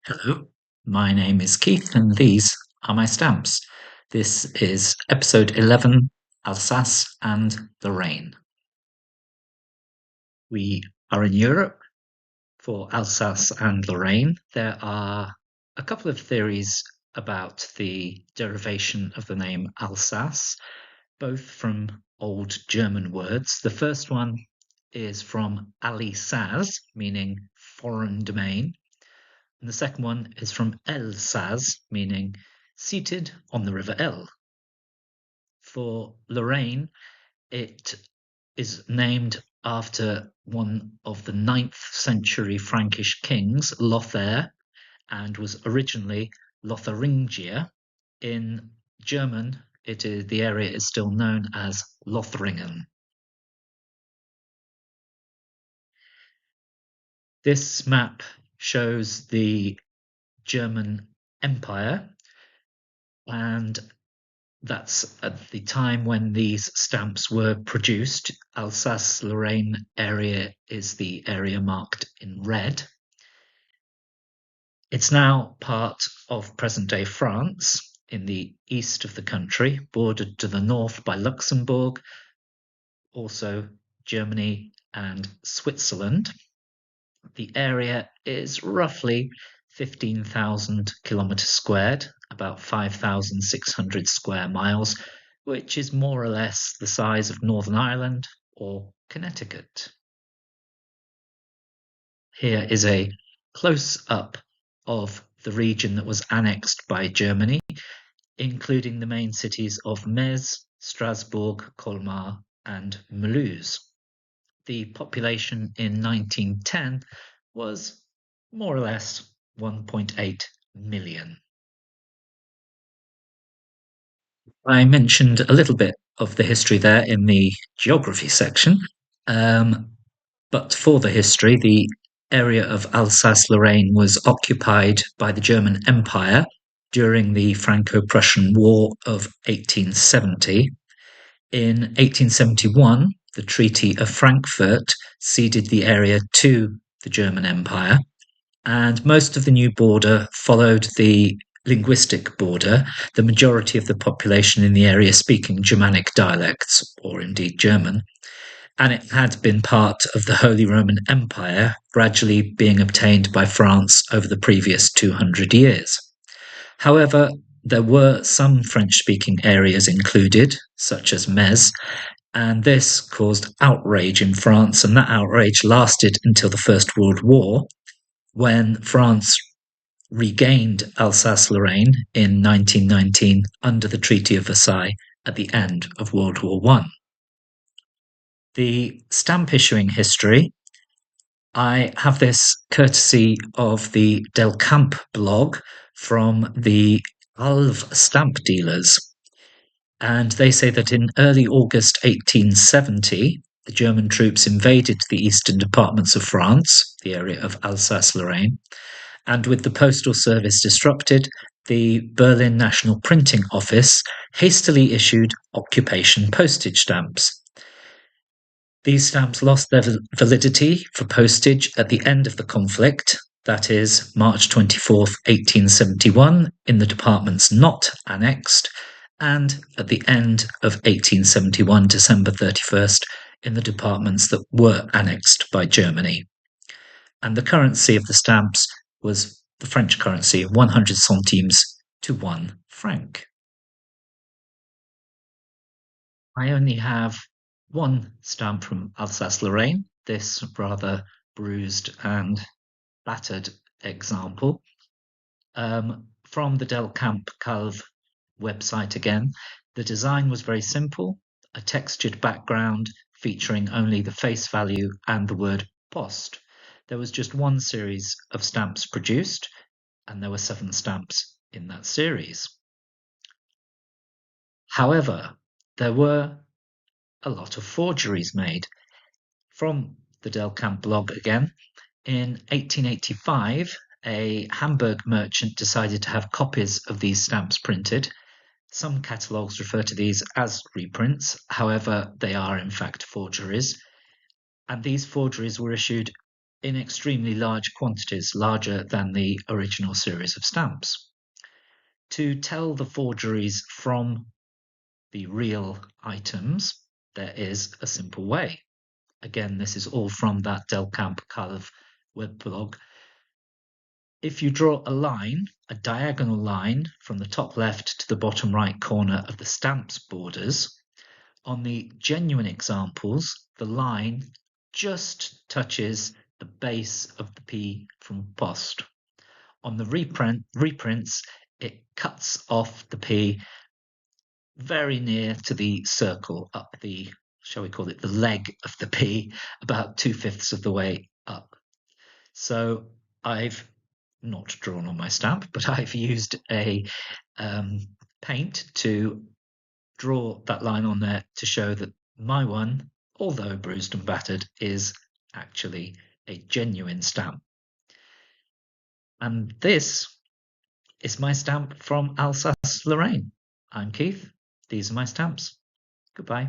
Hello, my name is Keith, and these are my stamps. This is episode 11, Alsace and Lorraine. We are in Europe for Alsace and Lorraine. There are a couple of theories about the derivation of the name Alsace, both from Old German words. The first one is from Alsace, meaning foreign domain. And the second one is from Alsace, meaning seated on the River El. For Lorraine, it is named after one of the 9th century Frankish kings, Lothair, and was originally Lotharingia. In German, the area is still known as Lothringen. This map shows the German Empire, and that's at the time when these stamps were produced. Alsace-Lorraine area is the area marked in red. It's now part of present-day France in the east of the country, bordered to the north by Luxembourg, also Germany and Switzerland. The area is roughly 15,000 kilometers squared, about 5,600 square miles, which is more or less the size of Northern Ireland or Connecticut. Here is a close-up of the region that was annexed by Germany, including the main cities of Metz, Strasbourg, Colmar, and Mulhouse. The population in 1910 was more or less 1.8 million. I mentioned a little bit of the history there in the geography section, but for the history, the area of Alsace-Lorraine was occupied by the German Empire during the Franco-Prussian War of 1870. In 1871, the Treaty of Frankfurt ceded the area to the German Empire, and most of the new border followed the linguistic border, the majority of the population in the area speaking Germanic dialects, or indeed German, and it had been part of the Holy Roman Empire, gradually being obtained by France over the previous 200 years. However, there were some French-speaking areas included, such as Metz, and this caused outrage in France, and that outrage lasted until the First World War, when France regained Alsace-Lorraine in 1919 under the Treaty of Versailles at the end of World War I. The stamp issuing history, I have this courtesy of the Delcampe blog from the Calves stamp dealers. And they say that in early August 1870, the German troops invaded the eastern departments of France, the area of Alsace-Lorraine, and with the postal service disrupted, the Berlin National Printing Office hastily issued occupation postage stamps. These stamps lost their validity for postage at the end of the conflict, that is, March 24th, 1871, in the departments not annexed, and at the end of 1871, December 31st, in the departments that were annexed by Germany. And the currency of the stamps was the French currency, 100 centimes to 1 franc. I only have one stamp from Alsace-Lorraine, this rather bruised and battered example, from the Delcampe Calves website again. The design was very simple, a textured background featuring only the face value and the word post. There was just one series of stamps produced, and there were 7 stamps in that series. However, there were a lot of forgeries made. From the Delcampe blog again, in 1885, a Hamburg merchant decided to have copies of these stamps printed. Some catalogues refer to these as reprints, however, they are in fact forgeries. And these forgeries were issued in extremely large quantities, larger than the original series of stamps. To tell the forgeries from the real items, there is a simple way. Again, this is all from that Delcampe Calves weblog. If you draw a line, a diagonal line from the top left to the bottom right corner of the stamps borders, on the genuine examples, the line just touches the base of the P from post. On the reprints, it cuts off the P very near to the circle up the, shall we call it, the leg of the P, about 2/5 of the way up. So I've not drawn on my stamp, but I've used a paint to draw that line on there to show that my one, although bruised and battered, is actually a genuine stamp. And this is my stamp from Alsace Lorraine. I'm Keith. These are my stamps. Goodbye.